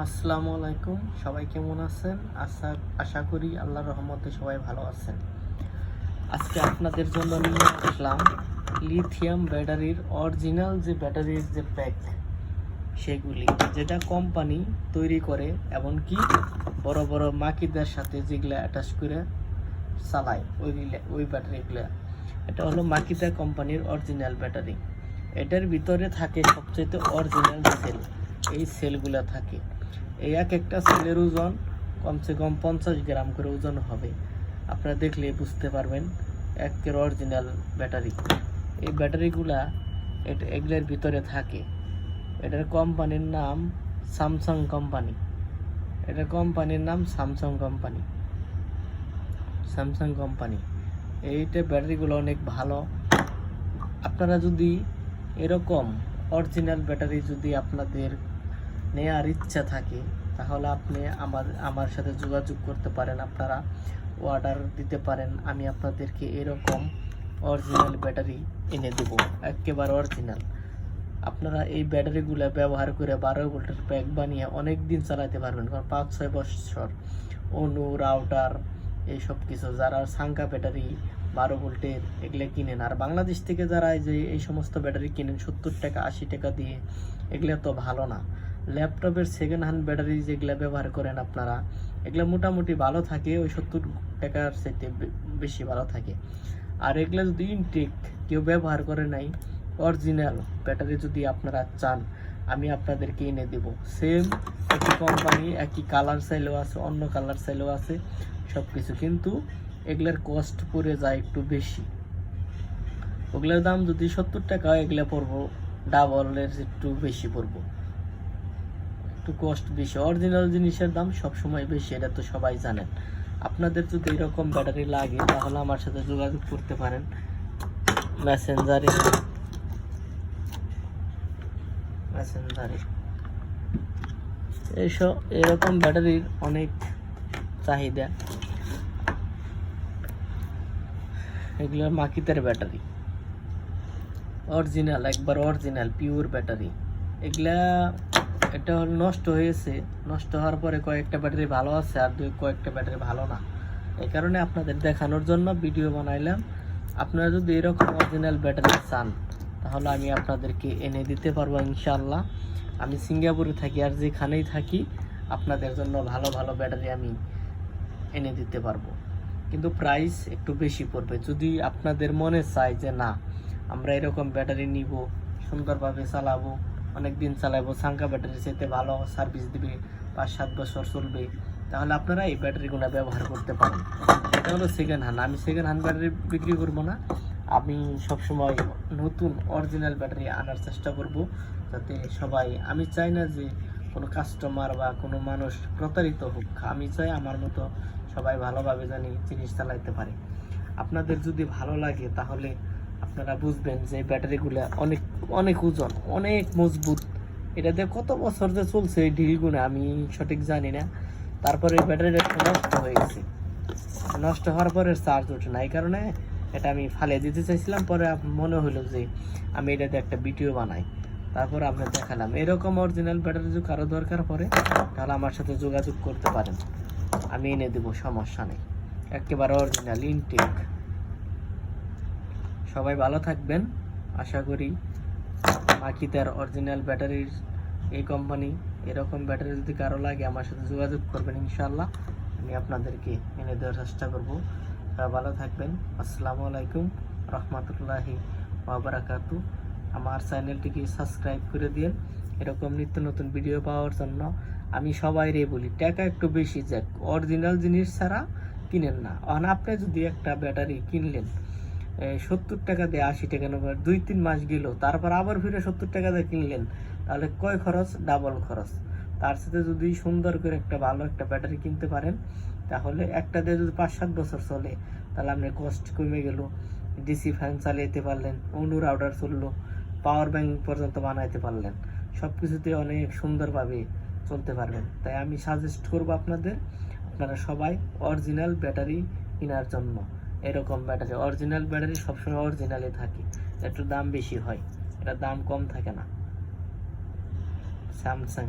আসসালামু আলাইকুম, সবাই কেমন আছেন? আশা করি আল্লাহর রহমতে সবাই ভালো আছেন। আজকে আপনাদের জন্য নিয়ে আসলাম লিথিয়াম ব্যাটারির অরিজিনাল যে ব্যাটারির যে প্যাক, সেগুলি যেটা কোম্পানি তৈরি করে, এমনকি বড় বড় মাকিদের সাথে যেগুলা অ্যাটাচ করে চালায় ওই ব্যাটারিগুলো। এটা হলো মাকিদা কোম্পানির অরিজিনাল ব্যাটারি। এটার ভিতরে থাকে সবচেয়ে অরিজিনাল সেল। এই সেলগুলো থাকে, এই একটা সেলের ওজন কমসে কম 50 গ্রাম করে ওজন হবে। আপনারা দেখলে বুঝতে পারবেন একের অরিজিনাল ব্যাটারি। এই ব্যাটারিগুলা এগুলোর ভিতরে থাকে। এটার কোম্পানির নাম স্যামসাং কোম্পানি। এটার কোম্পানির নাম স্যামসাং কোম্পানি। এইটা ব্যাটারিগুলো অনেক ভালো। আপনারা যদি এরকম অরিজিনাল ব্যাটারি যদি আপনাদের নেওয়ার ইচ্ছা থাকে, তাহলে আপনি আমার সাথে যোগাযোগ করতে পারেন। আপনারা অর্ডার দিতে পারেন, আমি আপনাদেরকে এরকম অরিজিনাল ব্যাটারি এনে দেব, একেবারে অরিজিনাল। আপনারা এই ব্যাটারিগুলো ব্যবহার করে 12 ভোল্টের প্যাক বানিয়ে অনেক দিন চালাতে পারবেন, কারণ 5-6 বছর। অনু রাউটার এইসব কিছু যারা সাঙ্কা ব্যাটারি 12 ভোল্টের এগুলো কিনেন, আর বাংলাদেশ থেকে যারা এই সমস্ত ব্যাটারি কিনেন 70 টাকা 80 টাকা দিয়ে, এগুলো তো ভালো না। ল্যাপটপের সেকেন্ড হ্যান্ড ব্যাটারি যেগুলো ব্যবহার করেন আপনারা, এগুলো মোটামুটি ভালো থাকে, ওই 70 টাকার চাইতে বেশি ভালো থাকে। আর এগুলো যদি ইনটেক কেউ ব্যবহার করে নাই, অরিজিনাল ব্যাটারি যদি আপনারা চান, আমি আপনাদেরকে এনে দেব। সেম একই কোম্পানি, একই কালার চাইলেও আছে, অন্য কালার চাইলেও আছে, সব কিছু। কিন্তু এগুলার কস্ট পড়ে যায় একটু বেশি। ওগুলোর দাম যদি 70 টাকা হয়, এগুলো পড়বো ডাবলের একটু বেশি পড়বো, একটু কস্ট বেশি। অরিজিনাল জিনিসের দাম সবসময় বেশি, এটা তো সবাই জানেন। আপনাদের যদি এরকম ব্যাটারি লাগে, তাহলে আমার সাথে যোগাযোগ করতে পারেন মেসেঞ্জারে। এইসব এরকম ব্যাটারির অনেক চাহিদা। এগুলোর মাকিতের ব্যাটারি অরিজিনাল, একবার অরিজিনাল পিওর ব্যাটারি। এগুলা এটা নষ্ট হয়েছে, নষ্ট হওয়ার পরে কয়েকটা ব্যাটারি ভালো আছে, আর কয়েকটা ব্যাটারি ভালো না। এই কারণে আপনাদের দেখানোর জন্য ভিডিও বানাইলাম। আপনারা যদি এরকম অরিজিনাল ব্যাটারি চান, তাহলে আমি আপনাদেরকে এনে দিতে পারবো ইনশাল্লাহ। আমি সিঙ্গাপুরে থাকি, আর যেখানেই থাকি আপনাদের জন্য ভালো ভালো ব্যাটারি আমি এনে দিতে পারবো। কিন্তু প্রাইস একটু বেশি পড়বে। যদি আপনাদের মনে চায় যে না, আমরা এরকম ব্যাটারি নিব, সুন্দরভাবে চালাবো, অনেক দিন চালাবো, সাঙ্কা ব্যাটারি চাইতে ভালো সার্ভিস দিবে, 5-7 বছর চলবে, তাহলে আপনারা এই ব্যাটারিগুলো ব্যবহার করতে পারেন। এটা হলো সেকেন্ড হ্যান্ড। আমি সেকেন্ড হ্যান্ড ব্যাটারি বিক্রি করবো না, আমি সবসময় নতুন অরিজিনাল ব্যাটারি আনার চেষ্টা করব, যাতে সবাই, আমি চাই না যে কোনো কাস্টমার বা কোনো মানুষ প্রতারিত হোক। আমি চাই আমার মতো সবাই ভালোভাবে জানি জিনিস চালাইতে পারে। আপনাদের যদি ভালো লাগে, তাহলে আপনারা বুঝবেন যে ব্যাটারিগুলো অনেক অনেক ওজন, অনেক মজবুত। এটা দিয়ে কত বছর যে চলছে এই ঢিলগুলো আমি সঠিক জানি না। তারপরে এই ব্যাটারিটা নষ্ট হয়ে গেছে, নষ্ট হওয়ার পরে চার্জ ওঠে না। এই কারণে এটা আমি ফালিয়ে দিতে চাইছিলাম, পরে মনে হলো যে আমি এটাতে একটা ভিডিও বানাই, তারপর আপনার দেখালাম। এরকম অরিজিনাল ব্যাটারি যদি কারো দরকার পড়ে, তাহলে আমার সাথে যোগাযোগ করতে পারেন, আমি এনে দেবো, সমস্যা নেই। একেবারে অরিজিনাল ইনটেক। সবাই ভালো থাকবেন। আশা করি মাকিতার অরিজিনাল ব্যাটারির এই কোম্পানি, এরকম ব্যাটারি যদি কারো লাগে, আমার সাথে যোগাযোগ করবেন ইনশাল্লাহ, আমি আপনাদেরকে এনে দেওয়ার চেষ্টা করব। ভালো থাকবেন। আসসালামু আলাইকুম রহমতুল্লাহি ওয়া বারাকাতু। আমার চ্যানেলটিকে সাবস্ক্রাইব করে দিন, এরকম নিত্য নতুন ভিডিও পাওয়ার জন্য। আমি সবাইরে বলি, টাকা একটু বেশি যাক, অরিজিনাল জিনিস ছাড়া কিনেন না। আপনি যদি একটা ব্যাটারি কিনলেন 70 টাকা দিয়ে, 80 টাকা নেবেন, 2-3 মাস গেল, তারপর আবার ফিরে 70 টাকা দিয়ে কিনলেন, তাহলে কয় খরচ? ডাবল খরচ। তার সাথে যদি সুন্দর করে একটা ভালো একটা ব্যাটারি কিনতে পারেন, তাহলে একটা দিয়ে যদি 5-7 বছর চলে, তাহলে আপনার কষ্ট কমে গেল। ডিসি ফ্যান চালাইতে পারলেন, অনু রাউটার চললো, পাওয়ার ব্যাংক পর্যন্ত বানাইতে পারলেন, সব কিছুতে অনেক সুন্দরভাবে চলতে পারবেন। তাই আমি সাজেস্ট করবো আপনারা সবাই অরিজিনাল ব্যাটারি কেনার জন্য। এরকম ব্যাটারি, অরিজিনাল ব্যাটারি সবসময় অরিজিনালে থাকে, একটু দাম বেশি হয়, এটা দাম কম থাকে না। স্যামসাং।